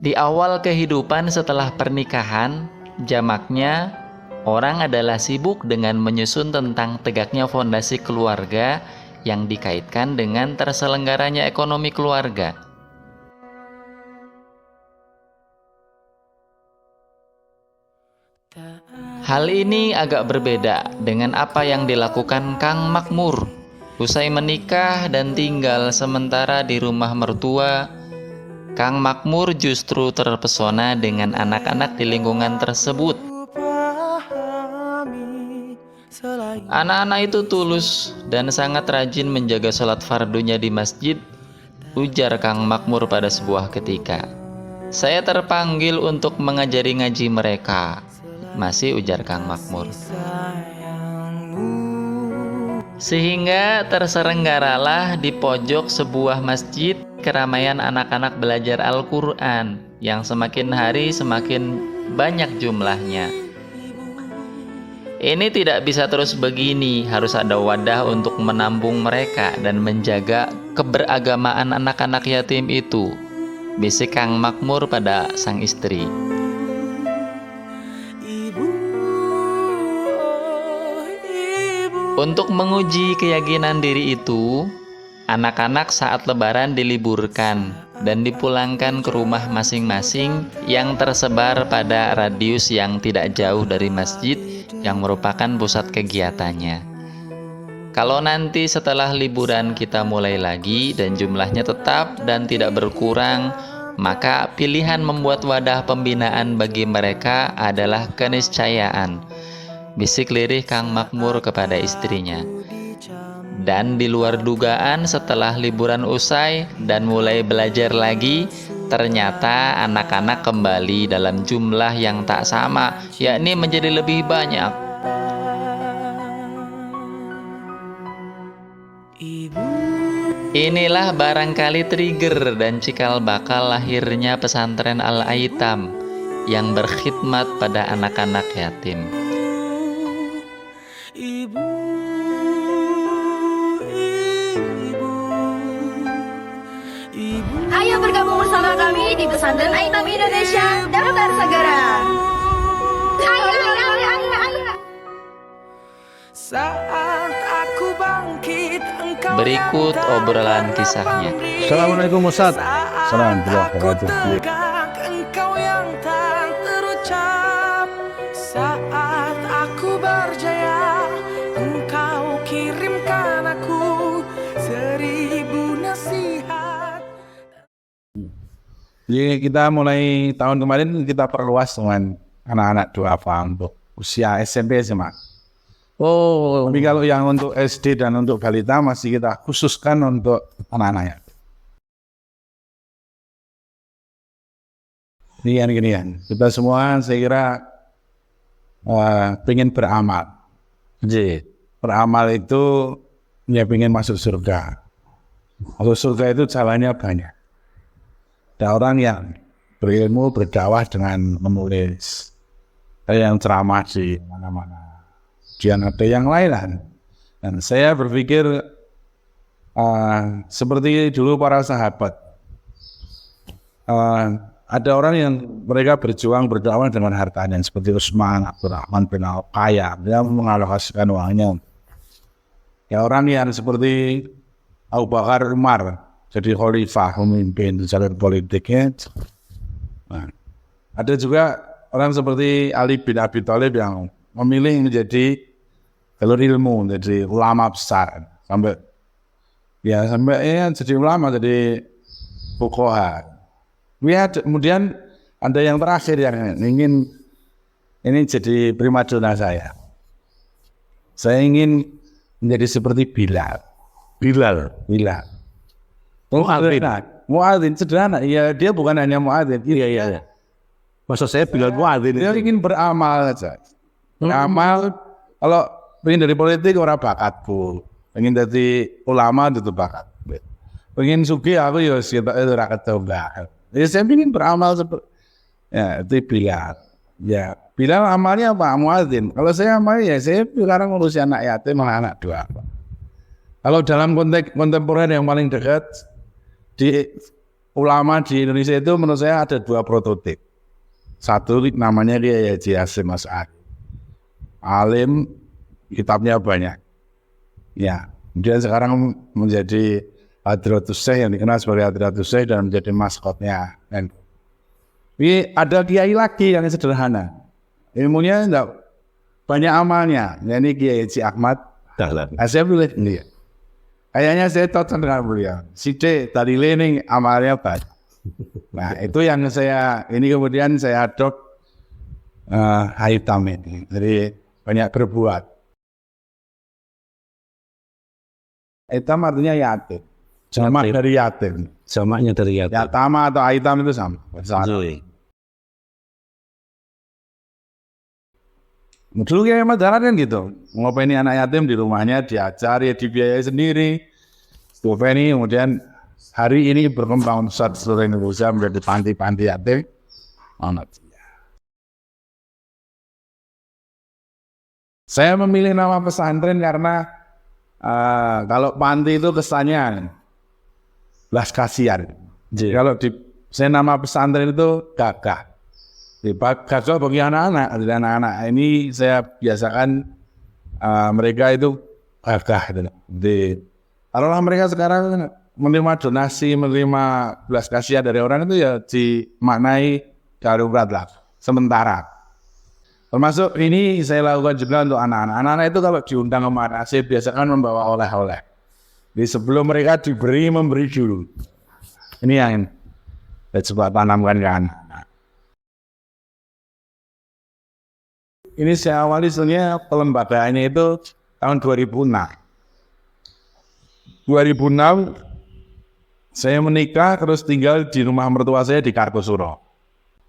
Di awal kehidupan setelah pernikahan, jamaknya, orang adalah sibuk dengan menyusun tentang tegaknya fondasi keluarga yang dikaitkan dengan terselenggaranya ekonomi keluarga. Hal ini agak berbeda dengan apa yang dilakukan Kang Makmur. Usai menikah dan tinggal sementara di rumah mertua, Kang Makmur justru terpesona dengan anak-anak di lingkungan tersebut. Anak-anak itu tulus dan sangat rajin menjaga sholat fardunya di masjid, ujar Kang Makmur pada sebuah ketika. Saya terpanggil untuk mengajari ngaji mereka, masih ujar Kang Makmur. Sehingga terselenggaralah di pojok sebuah masjid keramaian anak-anak belajar Al-Quran yang semakin hari semakin banyak jumlahnya. Ini tidak bisa terus begini, harus ada wadah untuk menampung mereka dan menjaga keberagamaan anak-anak yatim itu, bisik Kang Makmur pada sang istri. Untuk menguji keyakinan diri itu, anak-anak saat lebaran diliburkan dan dipulangkan ke rumah masing-masing yang tersebar pada radius yang tidak jauh dari masjid yang merupakan pusat kegiatannya. Kalau nanti setelah liburan kita mulai lagi dan jumlahnya tetap dan tidak berkurang, maka pilihan membuat wadah pembinaan bagi mereka adalah keniscayaan, bisik lirih Kang Makmur kepada istrinya. Dan di luar dugaan setelah liburan usai dan mulai belajar lagi, ternyata anak-anak kembali dalam jumlah yang tak sama, yakni menjadi lebih banyak. Inilah barangkali trigger dan cikal bakal lahirnya pesantren Al-Aitam yang berkhidmat pada anak-anak yatim. Ayo bergabung bersama kami di Pesantren Aitam Indonesia. Daftar segera. Ayo. Saat aku bangkit, engkau Berikut obrolan kisahnya. Assalamualaikum Ustaz. Assalamualaikum warahmatullahi wabarakatuh. Engkau yang tak terucap. Saat aku berjaya, engkau kirimkan aku 1000 nasihat. Jadi kita mulai tahun kemarin kita perluas dengan anak-anak duafa untuk usia SMP SMA. Oh, Tapi kalau yang untuk SD dan untuk balita masih kita khususkan untuk anak-anaknya. Gini, kita semua saya kira pengen beramal. Jadi, Beramal itu ya pengen masuk surga. Masuk surga itu jalannya banyak. Ada orang yang berilmu, berdakwah dengan menulis. Ada yang ceramah di mana-mana. Dan ada yang lain. Dan saya berpikir seperti dulu para sahabat. Ada orang yang mereka berjuang berdakwah dengan hartanya seperti Utsman, Abdurrahman bin Auf, kaya, dia mengalokasikan uangnya. Ya orang yang seperti Abu Bakar, Umar, jadi khalifah, memimpin jalur politiknya. Nah, ada juga orang seperti Ali bin Abi Thalib yang memilih menjadi jalur ilmu, jadi ulama besar sampai jadi ulama, jadi fuqaha. Kemudian ada yang terakhir yang ingin ini jadi primadona saya. Saya ingin menjadi seperti Bilal. Muadzin sederhana. Ya dia bukan hanya muadzin. Iya. Maksud saya Bilal muadzin. Dia ingin beramal saja. Beramal. Kalau ingin dari politik orang bakatku. Ingin jadi ulama itu bakat. Ingin sugih aku ya kita itu rakyat coba. Ya saya ingin beramal seperti ya itu Bilal. Ya Bilal amalnya apa? Muadzin. Kalau saya amalnya ya saya sekarang ngurusi anak yatim, anak duafa. Kalau dalam konteks kontemporer yang paling dekat di ulama di Indonesia itu menurut saya ada 2 prototip. Satu namanya dia Haji Hasyim Asy'ari. Alim, kitabnya banyak. Ya, kemudian sekarang menjadi Hadratus Syekh yang dikenal sebagai Hadratus Syekh dan menjadi maskotnya. Ini ada kiai lagi yang sederhana. Ilmunya enggak banyak amalnya. Ini Kiai Haji Ahmad Dahlan. Saya pilih ini. Kayaknya saya cocok dengan beliau. Sidik dari lening amalnya banyak. Nah itu yang ini kemudian saya adop Haytham ini. Jadi banyak berbuat. Haytham artinya yatim. Jamak dari yatim. Jamaknya dari yatim. Yatama atau Haytham itu sama. Dulu kayak Ahmad Dahlan kan gitu, ngopeni anak yatim di rumahnya, diajar, ya dibiayai sendiri. Stupeni kemudian hari ini berkembang besar seluruh Indonesia menjadi panti-panti yatim. Saya memilih nama pesantren karena kalau panti itu kesannya belas kasihan. Kalau saya nama pesantren itu gagah. Gagah bagi anak-anak. Jadi anak-anak ini saya biasakan mereka itu gagah. Jadi kalau mereka sekarang menerima donasi, menerima belas kasihan dari orang itu ya dimaknai darurat lah, sementara. Termasuk ini saya lakukan juga untuk anak-anak. Anak-anak itu kalau diundang kemana, saya biasakan membawa oleh-oleh. Jadi sebelum mereka memberi dulu. Ini yang saya coba tanamkan ke anak-anak. Ini saya awali sebenarnya pelembagaannya itu tahun 2006. 2006 saya menikah terus tinggal di rumah mertua saya di Kartosuro.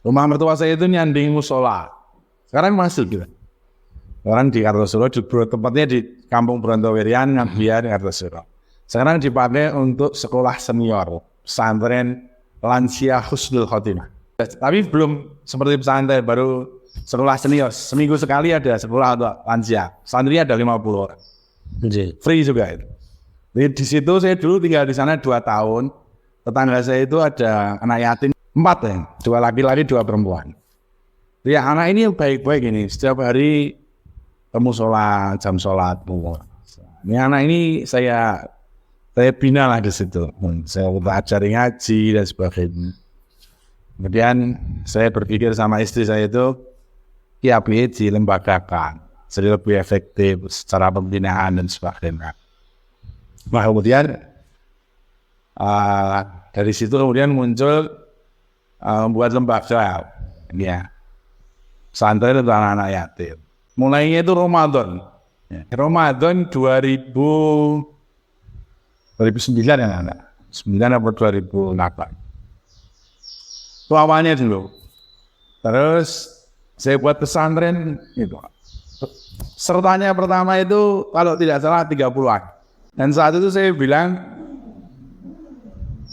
Rumah mertua saya itu nyanding musola. Sekarang masih gitu. Orang di Kartosuro, tempatnya di Kampung Brontowirian, Ngambian, Kartosuro. Sekarang dipakai untuk sekolah senior, pesantren lansia Husnul Khotimah. Tapi belum seperti pesantren, baru sekolah senior. Seminggu sekali ada sekolah untuk lansia. Santrinya ada 50 orang. Free juga itu. Jadi di situ saya dulu tinggal di sana 2 tahun. Tetangga saya itu ada anak yatim 4 ya, 2 laki-laki 2 perempuan. Ya anak ini baik-baik ini. Setiap hari temu sholat, jam sholat. Ini anak ini saya bina lah di situ. Saya ajari ngaji dan sebagainya. Kemudian saya berpikir sama istri saya itu kiabi dilembagakan, jadi lebih efektif secara pembinaan dan sebagainya. Nah kemudian dari situ kemudian muncul membuat lembaga, ya, pesantren untuk anak-anak yatim. Mulainya itu Ramadan, Ramadan 2009 ya anak, 9 atau 2008. Itu awalnya dulu. Terus saya buat pesantren itu. Sertanya pertama itu kalau tidak salah 30-an. Dan saat itu saya bilang,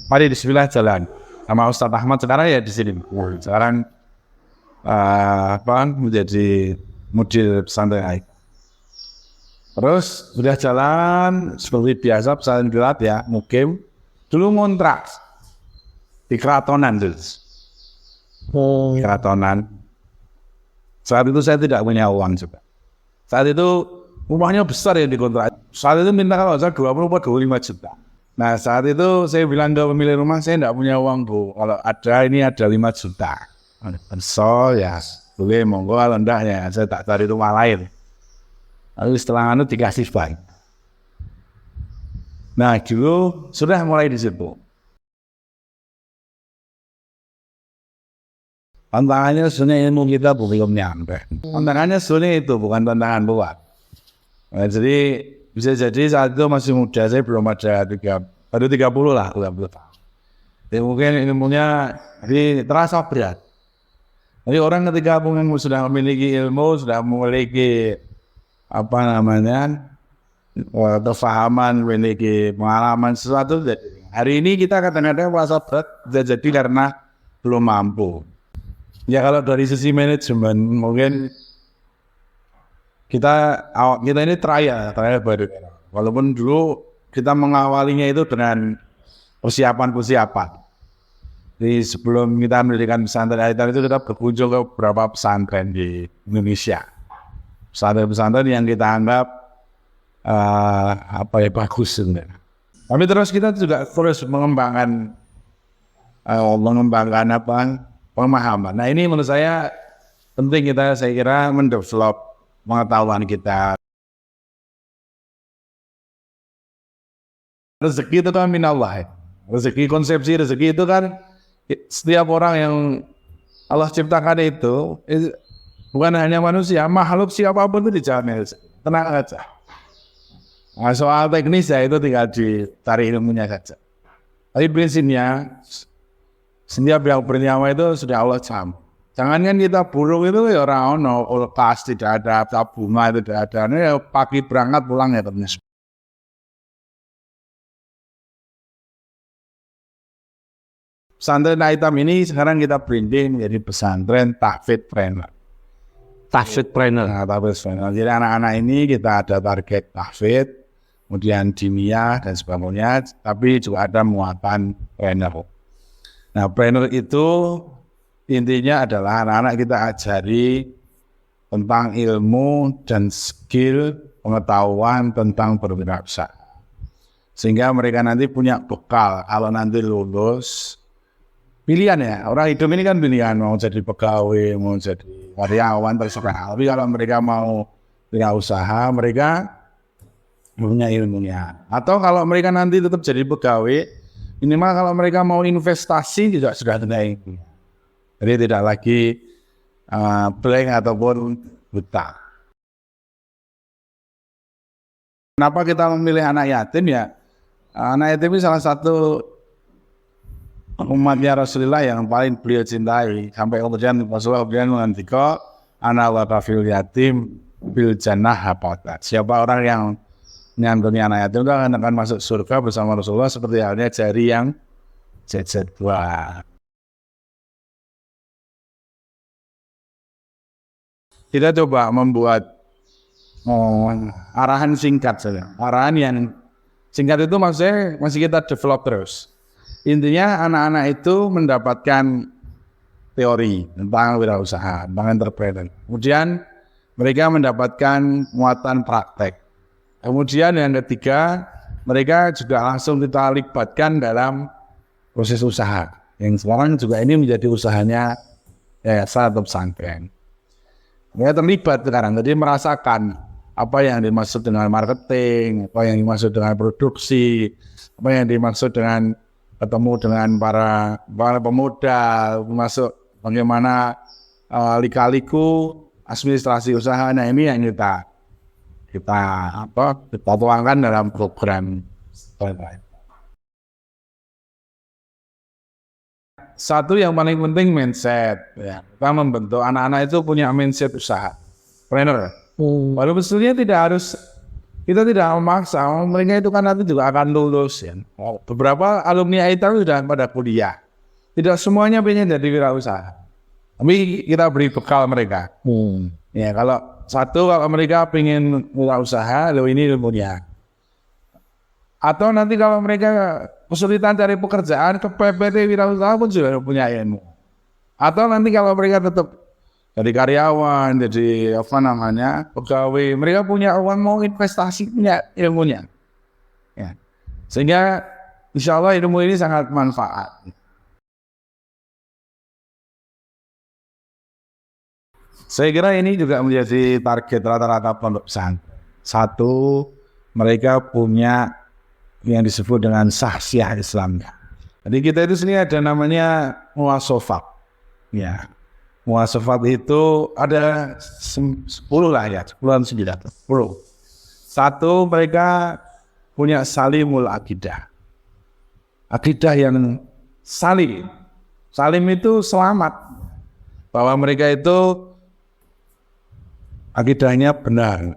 mari bismillah jalan sama Ustadz Ahmad. Sekarang ya di sini. Sekarang menjadi mudir pesantren. Terus sudah jalan seperti biasa pesantren gelat ya, mukim. Dulu ngontrak di Keratonan dulu. Keratonan. Saat itu saya tidak punya uang juga. Saat itu rumahnya besar yang dikontrak. Saat itu minta kalau saya 20 atau 25 juta. Nah saat itu saya bilang ke pemilik rumah, saya tidak punya uang bu. Kalau ada ini ada 5 juta. So ya boleh monggo, kalau enggak ya saya tak cari rumah lain. Lalu setelah itu dikasih bank. Nah dulu sudah mulai di situ. Tantangannya sebenarnya ilmu kita belum nyampe. Tantangannya sebenarnya itu bukan tantangan buat. Nah, jadi bisa jadi saat itu masih muda, saya belum ada baru 30 lah, 30 tahun. Jadi mungkin ilmunya terasa berat. Jadi orang ketika sudah memiliki ilmu, sudah memiliki kefahaman, memiliki pengalaman sesuatu. Hari ini kita kadang-kadang merasa berat, bisa jadi karena belum mampu. Ya kalau dari sisi manajemen mungkin kita ini trial baru. Walaupun dulu kita mengawalinya itu dengan persiapan. Jadi sebelum kita mendirikan pesantren Aitam itu kita berkunjung ke beberapa pesantren di Indonesia. Pesantren-pesantren yang kita anggap bagus sebenarnya. Tapi terus kita juga terus mengembangkan pemahaman. Nah ini menurut saya penting saya kira mendevelop pengetahuan kita. Rezeki itu kan minallah. Konsepsi rezeki itu kan setiap orang yang Allah ciptakan itu bukan hanya manusia, makhluk siapapun itu dijamin rezeki. Tenang aja. Nah, soal teknis ya itu tinggal dicari ilmunya saja. Tapi prinsipnya setiap yang bernyawa itu sudah Allah jamin. Jangankan kita burung itu ya orang kulkas tidak ada, tabungan tidak ada. Ini ya pagi berangkat pulang ya ternyata. Pesantren Aitam ini sekarang kita branding menjadi pesantren Tahfidz Trainer. Tahfidz Trainer. Nah, Tahfidz Trainer. Jadi anak-anak ini kita ada target tahfidz, kemudian diniyah dan sebagainya, tapi juga ada muatan trainer. Nah, trainer itu intinya adalah anak-anak kita ajari tentang ilmu dan skill pengetahuan tentang berwirausaha. Sehingga mereka nanti punya bekal kalau nanti lulus. Pilihan ya, orang hidup ini kan pilihan, mau jadi pegawai, mau jadi karyawan, terserah. Tapi kalau mereka mau wirausaha, mereka punya ilmunya. Atau kalau mereka nanti tetap jadi pegawai, minimal kalau mereka mau investasi juga sudah ada ilmu. Jadi tidak lagi blank ataupun buta. Kenapa kita memilih anak yatim ya? Anak yatim ini salah satu umatnya Rasulullah yang paling beliau cintai. Sampai kemudian Rasulullah kemudian mengatakan, ana wa kafil yatim bil jannah hafatat. Siapa orang yang menyantuni anak yatim itu akan masuk surga bersama Rasulullah seperti halnya jari yang jejet dua. Kita coba membuat arahan singkat saja. Arahan yang singkat itu maksudnya masih kita develop terus. Intinya anak-anak itu mendapatkan teori tentang wirausaha, tentang entrepreneur. Kemudian mereka mendapatkan muatan praktek. Kemudian yang ketiga, mereka juga langsung kita libatkan dalam proses usaha. Yang sekarang juga ini menjadi usahanya yayasan atau pesantren. Mereka terlibat sekarang, jadi merasakan apa yang dimaksud dengan marketing, apa yang dimaksud dengan produksi, apa yang dimaksud dengan ketemu dengan para pemuda, masuk bagaimana lika-liku administrasi usaha. Nah ini yang kita tuangkan dalam program. Satu yang paling penting mindset. Ya. Kita membentuk anak-anak itu punya mindset usaha, trainer. Walaupun sebetulnya kita tidak memaksa, mereka itu kan nanti juga akan lulus ya. Beberapa alumni Aitam sudah pada kuliah. Tidak semuanya pengen jadi wirausaha. Tapi kita beri bekal mereka. Ya, kalau mereka pengen wirausaha, ini ilmunya. Atau nanti kalau mereka kesulitan cari pekerjaan, ke PPT wirausaha pun sudah punya ilmu. Atau nanti kalau mereka tetap jadi karyawan, jadi pegawai, mereka punya uang mau investasi, punya ilmunya. Ya. Sehingga insya Allah ilmu ini sangat manfaat. Saya kira ini juga menjadi target rata-rata pondok pesantren. Satu, mereka punya yang disebut dengan sahsiah Islamnya. Jadi kita itu sini ada namanya muasofat. Ya. Muasofat itu ada 10 lah ya, 10. Satu, mereka punya salimul akidah. Akidah yang salim. Salim itu selamat. Bahwa mereka itu akidahnya benar.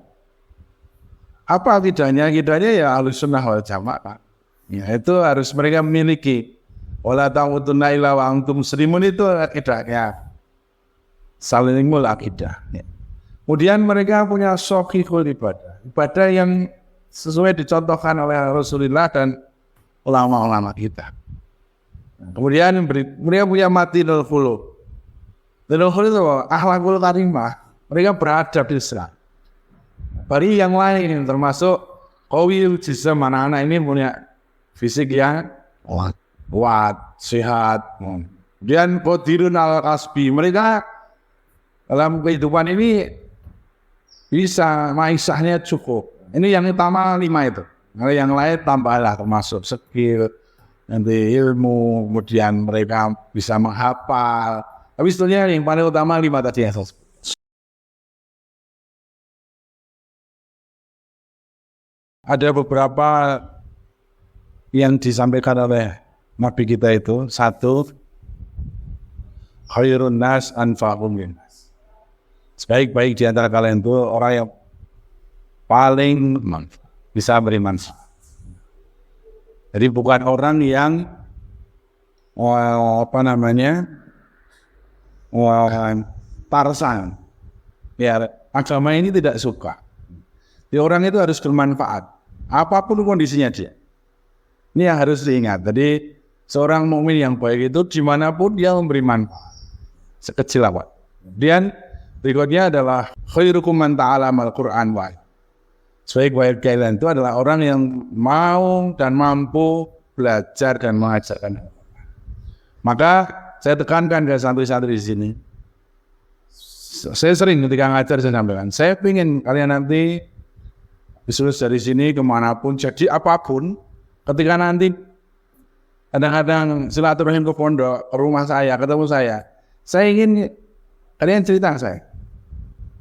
Apa akidahnya? Akidahnya ya Ahlussunnah wal Jamaah. Ya, itu harus mereka memiliki. Wala tamutunna illa wa antum muslimun itu akidahnya. Salimul akidah. Ya. Kemudian mereka punya shaqihul ibadah. Ibadah yang sesuai dicontohkan oleh Rasulullah dan ulama-ulama kita. Kemudian mereka punya matinul khuluq. Matinul khuluq itu akhlakul karimah. Mereka beradab di Islam. Bari yang lain termasuk qawiyul jism, anak-anak ini punya fisik yang kuat, sehat. Kemudian qadirun al kasbi. Mereka dalam kehidupan ini bisa maisahnya cukup. Ini yang utama 5 itu. Kalau yang lain tambahlah termasuk skill, nanti ilmu, kemudian mereka bisa menghafal. Tapi sebetulnya yang paling utama 5 tadi yang saya sebut. Ada beberapa yang disampaikan oleh Nabi kita itu. Satu, khairun nas anfa'uhum linnas. Sebaik-baik di antara kalian itu orang yang paling bisa beri manfaat. Jadi bukan orang yang tarsan. Ya, agama ini tidak suka. Di orang itu harus bermanfaat. Apapun kondisinya dia. Ini yang harus diingat. Jadi seorang mukmin yang baik itu dimanapun dia memberi manfaat. Sekecil apa. Kemudian berikutnya adalah khairukum man ta'allama al-Qur'an wa. Sebaik-baik kalian itu adalah orang yang mau dan mampu belajar dan mengajarkan. Maka saya tekankan ke santri-santri di sini. Saya sering ketika ngajar saya sampaikan, saya ingin kalian nanti disuruh dari sini kemanapun, jadi apapun, ketika nanti kadang-kadang silaturahim ke pondok, ke rumah saya, ketemu saya ingin kalian cerita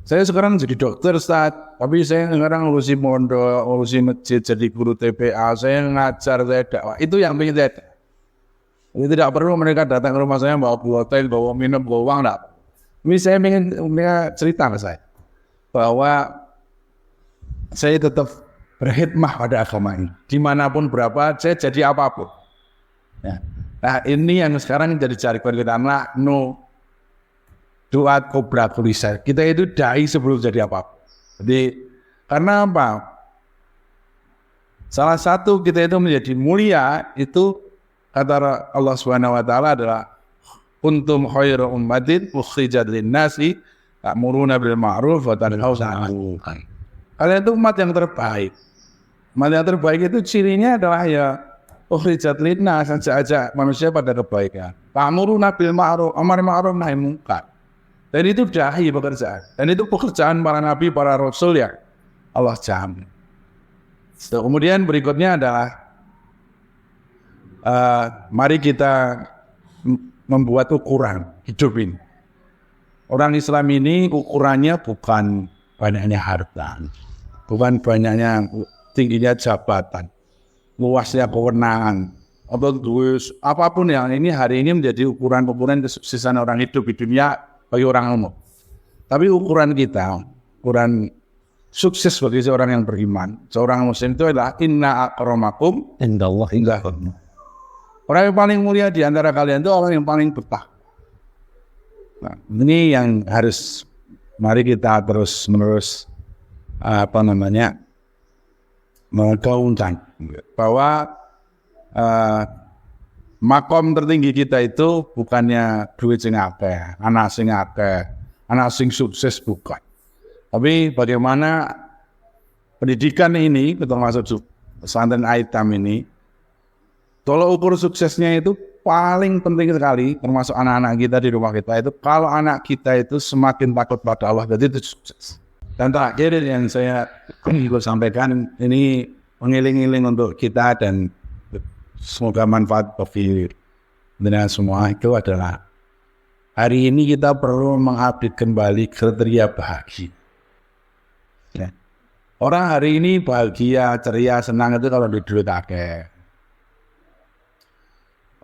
saya sekarang jadi dokter Ustaz, tapi saya sekarang ngurusi pondok, ngurusi masjid, jadi guru TPA, saya ngajar, saya dakwah, itu yang ingin saya. Jadi tidak perlu mereka datang ke rumah saya bawa hotel, bawa minum, bawa uang, enggak. Ini saya ingin mereka cerita ke saya bahwa saya tetap berkhidmah pada agama ini. Dimanapun berapa, saya jadi apapun. Ya. Nah ini yang sekarang jadi jargon kita, doa kobra kulisah. Kita itu dai sebelum jadi apa. Jadi karena apa? Salah satu kita itu menjadi mulia itu kata Allah Subhanahu wa taala adalah kuntum khairu ummatin ukhrijat lin-nasi ta'muruna bil ma'ruf wa tanhauna 'anil munkar. Kalian itu umat yang terbaik. Umat yang terbaik itu cirinya adalah ya ukhrijat lin-nas, ajak manusia pada kebaikan. Ta'muruna bil ma'ruf, amar ma'ruf nahi munkar. Dan itu dahi pekerjaan. Dan itu pekerjaan para nabi, para rasul yang Allah jamin. So, kemudian berikutnya adalah mari kita membuat ukuran hidup ini. Orang Islam ini ukurannya bukan banyaknya harta, bukan banyaknya tingginya jabatan, luasnya kewenangan, atau apapun yang ini hari ini menjadi ukuran-ukuran kesuksesan orang hidup di dunia bagi orang umum. Tapi ukuran kita, ukuran sukses bagi seorang yang beriman, seorang muslim itu adalah inna akramakum indallahi. Orang yang paling mulia di antara kalian itu orang yang paling bertakwa. Nah, ini yang harus mari kita terus menerus menggaungkan bahwa makom tertinggi kita itu bukannya duit sing akeh, anak sing sukses bukan. Tapi bagaimana pendidikan ini, termasuk pesantren Aitam ini, tolak ukur suksesnya itu paling penting sekali, termasuk anak-anak kita di rumah kita itu, kalau anak kita itu semakin takut pada Allah, jadi itu sukses. Dan terakhir yang saya ingin sampaikan, ini mengiling-iling untuk kita dan semoga manfaat bagi dengan semua itu adalah hari ini kita perlu mengupdate kembali kriteria bahagia. Ya. Orang hari ini bahagia, ceria, senang itu kalau di duit akeh.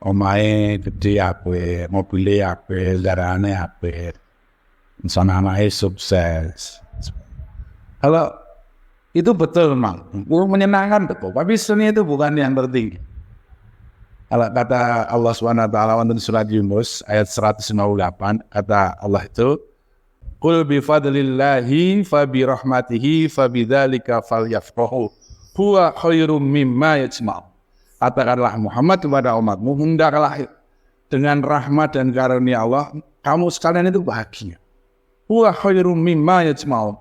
Omahe gede apik, mobile apik, kendaraan apik. Anake sukses. Kalau itu betul memang, menyenangkan betul, tapi sebenarnya itu bukan yang tertinggi. Kalau kata Allah SWT dalam surat Yunus ayat 198, kata Allah itu, Qul bi fadlillahi fa bi rahmatihi fa bidzalika falyafrahu huwa khairum mimma yajma'un. Katakanlah Muhammad kepada umatmu, hendaklah dengan rahmat dan karunia Allah, kamu sekalian itu bahagia. Huwa khairum mimma yajma'un.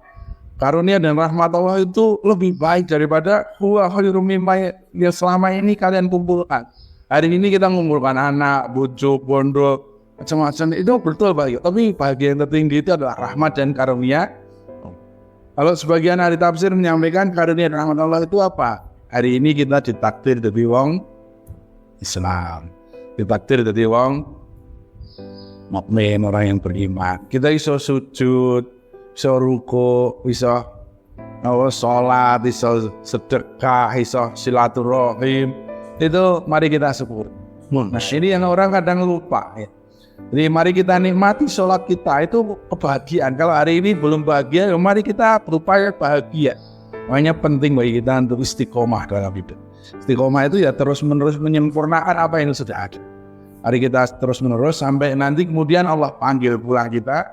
Karunia dan rahmat Allah itu lebih baik daripada huwa khairum mimma yang selama ini kalian kumpulkan. Hari ini kita mengumpulkan anak, bojo, bondo, macam-macam, itu betul bahagia. Tapi bahagia yang tertinggi itu adalah rahmat dan karunia. Kalau sebagian ahli tafsir menyampaikan karunia dan rahmat Allah itu apa? Hari ini kita ditakdir dari wong Islam, ditakdir dari wong mukmin, orang yang beriman. Kita iso sujud, iso ruku, iso sholat, iso sedekah, iso silaturahim. Itu mari kita syukur. Nah, ini yang orang kadang lupa ya. Jadi mari kita nikmati sholat kita, itu kebahagiaan. Kalau hari ini belum bahagia, mari kita berupaya bahagia. Makanya penting bagi kita untuk istiqomah dalam hidup. Istiqomah itu ya terus menerus menyempurnakan apa yang sudah ada. Mari kita terus menerus sampai nanti kemudian Allah panggil pulang kita.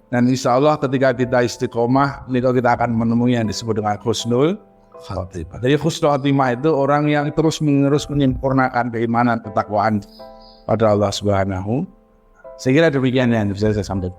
Dan insya Allah ketika kita istiqomah, kita akan menemui yang disebut dengan husnul khotimah. Jadi husnul khotimah itu orang yang terus menerus menyempurnakan keimanan, ketakwaan pada Allah Subhanahu. Saya kira demikian yang bisa saya sampaikan.